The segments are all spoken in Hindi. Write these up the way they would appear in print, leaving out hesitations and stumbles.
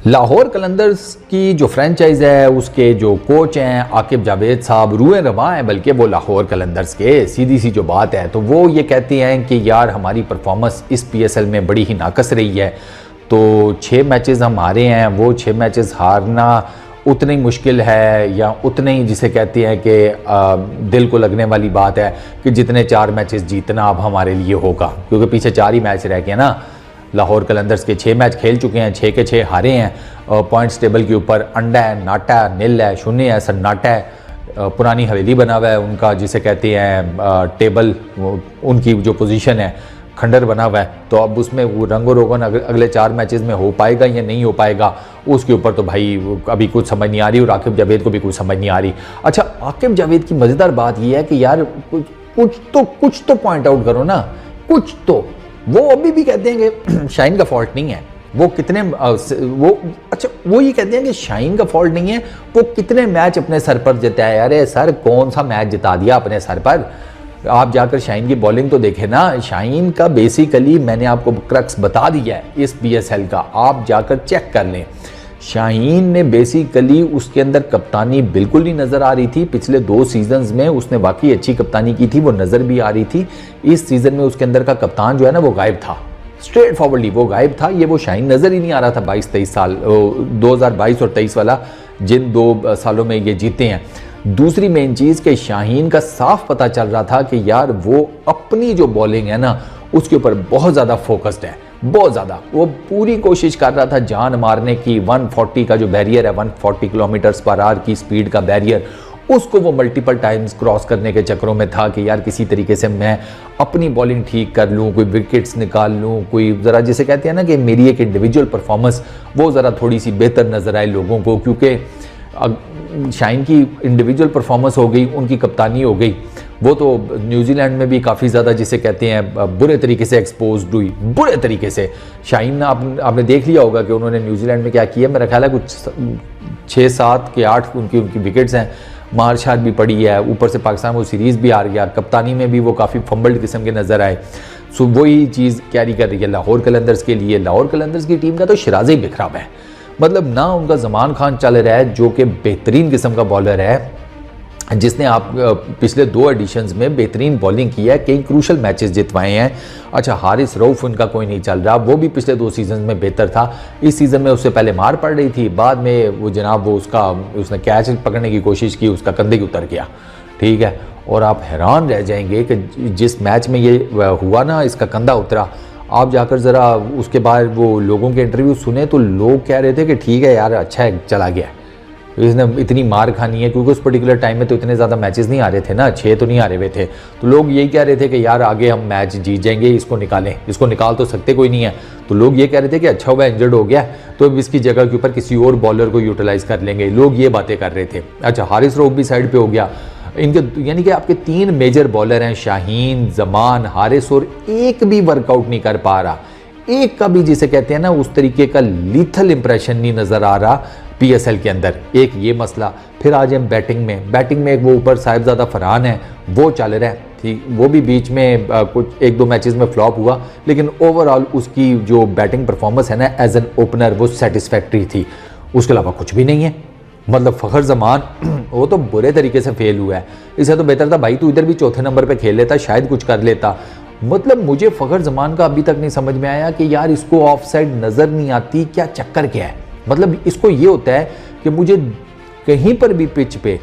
लाहौर कलंदर्स की जो फ्रेंचाइज है उसके जो कोच हैं आकिब जावेद साहब रूए रवां हैं, बल्कि वो लाहौर कलंदर्स के सीधी सी जो बात है तो वो ये कहते हैं कि यार हमारी परफॉर्मेंस इस पीएसएल में बड़ी ही नाकस रही है। तो 6 मैचेस हम हारे हैं, वो 6 मैचेस हारना उतनी मुश्किल है या उतने ही जिसे कहते हैं कि दिल को लगने वाली बात है कि जितने 4 मैचेस जीतना अब हमारे लिए होगा, क्योंकि पीछे 4 ही मैच रह गए ना। लाहौर कलंदर्स के 6 मैच खेल चुके हैं, 6 के 6 हारे हैं। पॉइंट्स टेबल के ऊपर अंडा है, नाटा है, नील है, शून्य है, सन्नाटा है। पुरानी हवेली बना हुआ है उनका, जिसे कहते हैं टेबल, उनकी जो पोजीशन है खंडर बना हुआ है। तो अब उसमें वो रंगो रोगन अगले 4 मैचेस में हो पाएगा या नहीं हो पाएगा, उसके ऊपर तो भाई अभी कुछ समझ नहीं आ रही और आकिब जावेद को भी कुछ समझ नहीं आ रही। अच्छा, आकिब जावेद की मज़ेदार बात यह है कि यार कुछ तो पॉइंट आउट करो ना, कुछ तो। वो अभी भी कहते हैं कि शाहीन का फॉल्ट नहीं है, वो कितने वो ये कहते हैं कि शाहीन का फॉल्ट नहीं है, वो कितने मैच अपने सर पर जिताया। अरे सर, कौन सा मैच जिता दिया अपने सर पर? आप जाकर शाहीन की बॉलिंग तो देखें ना। शाहीन का बेसिकली मैंने आपको क्रक्स बता दिया है इस पीएसएल का, आप जाकर चेक कर लें। शाहीन ने बेसिकली उसके अंदर कप्तानी बिल्कुल नहीं नज़र आ रही थी। पिछले 2 सीजन्स में उसने वाकई अच्छी कप्तानी की थी, वो नज़र भी आ रही थी। इस सीज़न में उसके अंदर का कप्तान जो है ना वो गायब था, स्ट्रेट फॉरवर्डली वो गायब था। ये वो शाहीन नज़र ही नहीं आ रहा था 22-23 साल, 2022 और 23 वाला, जिन 2 सालों में ये जीते हैं। दूसरी मेन चीज़ कि शाहीन का साफ पता चल रहा था कि यार वो अपनी जो बॉलिंग है ना उसके ऊपर बहुत ज़्यादा फोकस्ड है, बहुत ज़्यादा। वो पूरी कोशिश कर रहा था जान मारने की। 140 का जो बैरियर है, 140 किलोमीटर्स पर आवर की स्पीड का बैरियर, उसको वो मल्टीपल टाइम्स क्रॉस करने के चक्करों में था कि यार किसी तरीके से मैं अपनी बॉलिंग ठीक कर लूँ, कोई विकेट्स निकाल लूँ, कोई ज़रा जिसे कहते हैं ना कि मेरी एक इंडिविजुअल परफॉर्मेंस वो ज़रा थोड़ी सी बेहतर नज़र आए लोगों को। क्योंकि शाहीन की इंडिविजुअल परफॉर्मेंस हो गई, उनकी कप्तानी हो गई, वो तो न्यूजीलैंड में भी काफ़ी ज़्यादा जिसे कहते हैं बुरे तरीके से एक्सपोज्ड हुई, बुरे तरीके से। शाहीन ने आपने देख लिया होगा कि उन्होंने न्यूजीलैंड में क्या किया। मेरा ख्याल है कुछ 6, 7 के 8 उनकी विकेट्स हैं, मार शार भी पड़ी है, ऊपर से पाकिस्तान वो सीरीज़ भी हार गया। कप्तानी में भी वो काफ़ी फंबल्ड किस्म के नज़र आए। सो वही चीज़ कैरी कर रही है लाहौर कलंदर्स के लिए। लाहौर कलंदर्स की टीम का तो शराज़े ही बिखरा है, मतलब ना उनका जमान खान चल रहा है जो कि बेहतरीन किस्म का बॉलर है, जिसने आप पिछले 2 एडिशंस में बेहतरीन बॉलिंग की है, कई क्रूशल मैचेस जितवाए हैं। अच्छा, हारिस रऊफ उनका कोई नहीं चल रहा, वो भी पिछले 2 सीजन में बेहतर था। इस सीज़न में उससे पहले मार पड़ रही थी, बाद में वो जनाब उसने कैच पकड़ने की कोशिश की, उसका कंधे की उतर गया, ठीक है। और आप हैरान रह जाएंगे कि जिस मैच में ये हुआ ना, इसका कंधा उतरा, आप जाकर ज़रा उसके बाद वो लोगों के इंटरव्यू सुने तो लोग कह रहे थे कि ठीक है यार, अच्छा है, चला गया, इसने इतनी मार खानी है। क्योंकि उस पर्टिकुलर टाइम में तो इतने ज़्यादा मैचेस नहीं आ रहे थे ना, 6 तो नहीं आ रहे हुए थे। तो लोग यही कह रहे थे कि यार आगे हम मैच जीत जाएंगे, इसको निकालें, इसको निकाल तो सकते कोई नहीं है। तो लोग ये कह रहे थे कि अच्छा हुआ इंजर्ड हो गया तो अब इसकी जगह के ऊपर किसी और बॉलर को यूटिलाइज़ कर लेंगे, लोग ये बातें कर रहे थे। अच्छा, हारिस रऊफ भी साइड पर हो गया। इनके यानी कि आपके 3 मेजर बॉलर हैं, शाहीन, जमान, हारिस, और एक भी वर्कआउट नहीं कर पा रहा, एक का भी जिसे कहते हैं ना उस तरीके का लीथल इंप्रेशन नहीं नज़र आ रहा पीएसएल के अंदर। एक ये मसला। फिर आज हम बैटिंग में वो ऊपर साहिबजादा फरहान है, वो चल रहा है, ठीक। वो भी बीच में कुछ 1-2 मैचेस में फ्लॉप हुआ, लेकिन ओवरऑल उसकी जो बैटिंग परफॉर्मेंस है ना एज एन ओपनर वो सेटिस्फैक्ट्री थी। उसके अलावा कुछ भी नहीं है। मतलब फ़खर जमान वो तो बुरे तरीके से फेल हुआ है। इससे तो बेहतर था भाई तू इधर भी चौथे नंबर पे खेल लेता, शायद कुछ कर लेता। मतलब मुझे फ़खर जमान का अभी तक नहीं समझ में आया कि यार इसको ऑफ साइड नज़र नहीं आती, क्या चक्कर क्या है। मतलब इसको ये होता है कि मुझे कहीं पर भी पिच पे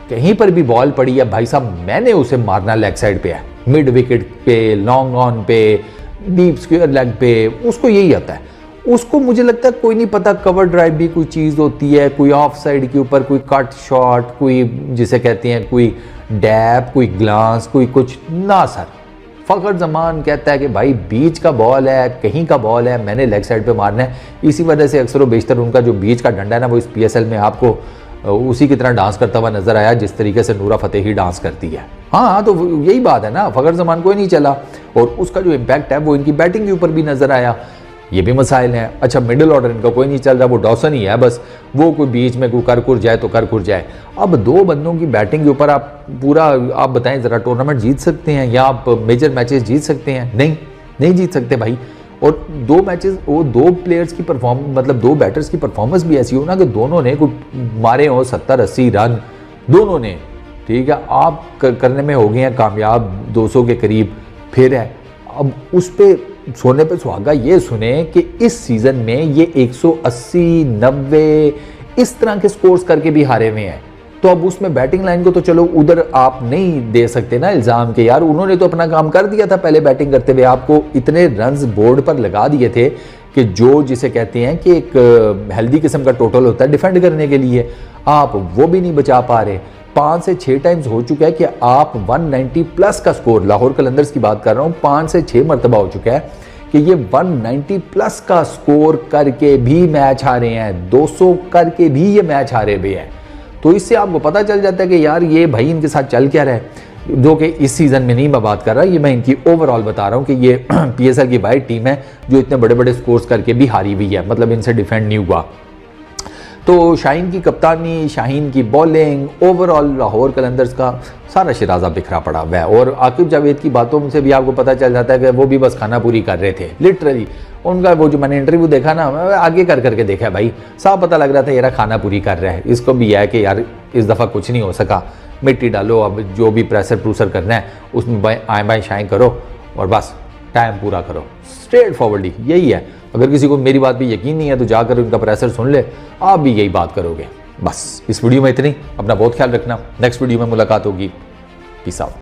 कहीं पर भी बॉल पड़ी है भाई साहब, मैंने उसे मारना लेग साइड पे है, मिड विकेट पे, लॉन्ग ऑन पे, डीप स्क्वायर लेग पे, उसको यही आता है। उसको मुझे लगता है कोई नहीं पता कवर ड्राइव भी कोई चीज़ होती है, कोई ऑफ साइड के ऊपर कोई कट शॉट, कोई जिसे कहते हैं कोई डैप, कोई ग्लांस, कोई कुछ ना। सर फ़खर जमान कहता है कि भाई बीच का बॉल है, कहीं का बॉल है, मैंने लेग साइड पे मारना है। इसी वजह से अक्सर व बेशतर उनका जो बीच का डंडा है ना वो इस पीएसएल में आपको उसी की तरह डांस करता हुआ नजर आया जिस तरीके से नूरा फतेही डांस करती है। हाँ, तो यही बात है ना, फ़खर जमान कोई नहीं चला और उसका जो इम्पैक्ट है वो इनकी बैटिंग के ऊपर भी नजर आया। ये भी मसाइल हैं। अच्छा, मिडिल ऑर्डर इनका कोई नहीं चल रहा, वो डॉसन ही है बस, वो कोई बीच में कोई कर कुर जाए तो कर कुर जाए। अब 2 बंदों की बैटिंग के ऊपर आप पूरा आप बताएं ज़रा, टूर्नामेंट जीत सकते हैं या आप मेजर मैचेस जीत सकते हैं? नहीं जीत सकते भाई। और 2 मैचेस, वो 2 प्लेयर्स की मतलब 2 बैटर्स की परफॉर्मेंस भी ऐसी हो ना कि दोनों ने कोई मारे हो 70-80 रन दोनों ने, ठीक है, आप करने में हो गए हैं कामयाब 200 के करीब। फिर है अब उस पे सोने पे सुहागा ये सुने कि इस सीज़न में ये 180, 90 इस तरह के स्कोर्स करके भी हारे हुए हैं। तो अब उसमें बैटिंग लाइन को तो चलो उधर आप नहीं दे सकते ना इल्ज़ाम के यार उन्होंने तो अपना काम कर दिया था पहले बैटिंग करते हुए, आपको इतने रन्स बोर्ड पर लगा दिए थे कि जो जिसे कहते हैं कि एक हेल्दी किस्म का टोटल होता है डिफेंड करने के लिए, आप वो भी नहीं बचा पा रहे। 5 से 6 टाइम्स हो चुका है कि आप 190 प्लस का स्कोर, लाहौर कलंदर्स की बात कर रहा हूँ, 5 से 6 मरतबा हो चुका है कि ये 190 प्लस का स्कोर करके भी मैच हारे हैं, 200 करके भी ये मैच हारे हुए हैं। तो इससे आपको पता चल जाता है कि यार ये भाई इनके साथ चल क्या रहा है, जो कि इस सीज़न में नहीं मैं बात कर रहा, ये मैं इनकी ओवरऑल बता रहा हूँ कि ये PSL की वाइड टीम है जो इतने बड़े बड़े स्कोर्स करके भी हारी हुई है, मतलब इनसे डिफेंड नहीं हुआ। तो शाहीन की कप्तानी, शाहीन की बॉलिंग, ओवरऑल लाहौर कलंदर्स का सारा शिराजा बिखरा पड़ा हुआ है। और आकिब जावेद की बातों से भी आपको पता चल जाता है कि वो भी बस खाना पूरी कर रहे थे, लिटरली उनका वो जो मैंने इंटरव्यू देखा ना, आगे कर करके देखा भाई, साफ पता लग रहा था यार खाना पूरी कर रहा है। इसको भी है कि यार इस दफ़ा कुछ नहीं हो सका, मिट्टी डालो, अब जो भी प्रेशर प्रूसर करना है उसमें आए बाएँ शाएँ करो और बस टाइम पूरा करो, स्ट्रेट फॉरवर्ड यही है। अगर किसी को मेरी बात पे यकीन नहीं है तो जाकर उनका प्रेशर सुन ले, आप भी यही बात करोगे। बस इस वीडियो में इतनी, अपना बहुत ख्याल रखना, नेक्स्ट वीडियो में मुलाकात होगी, पीस आउट।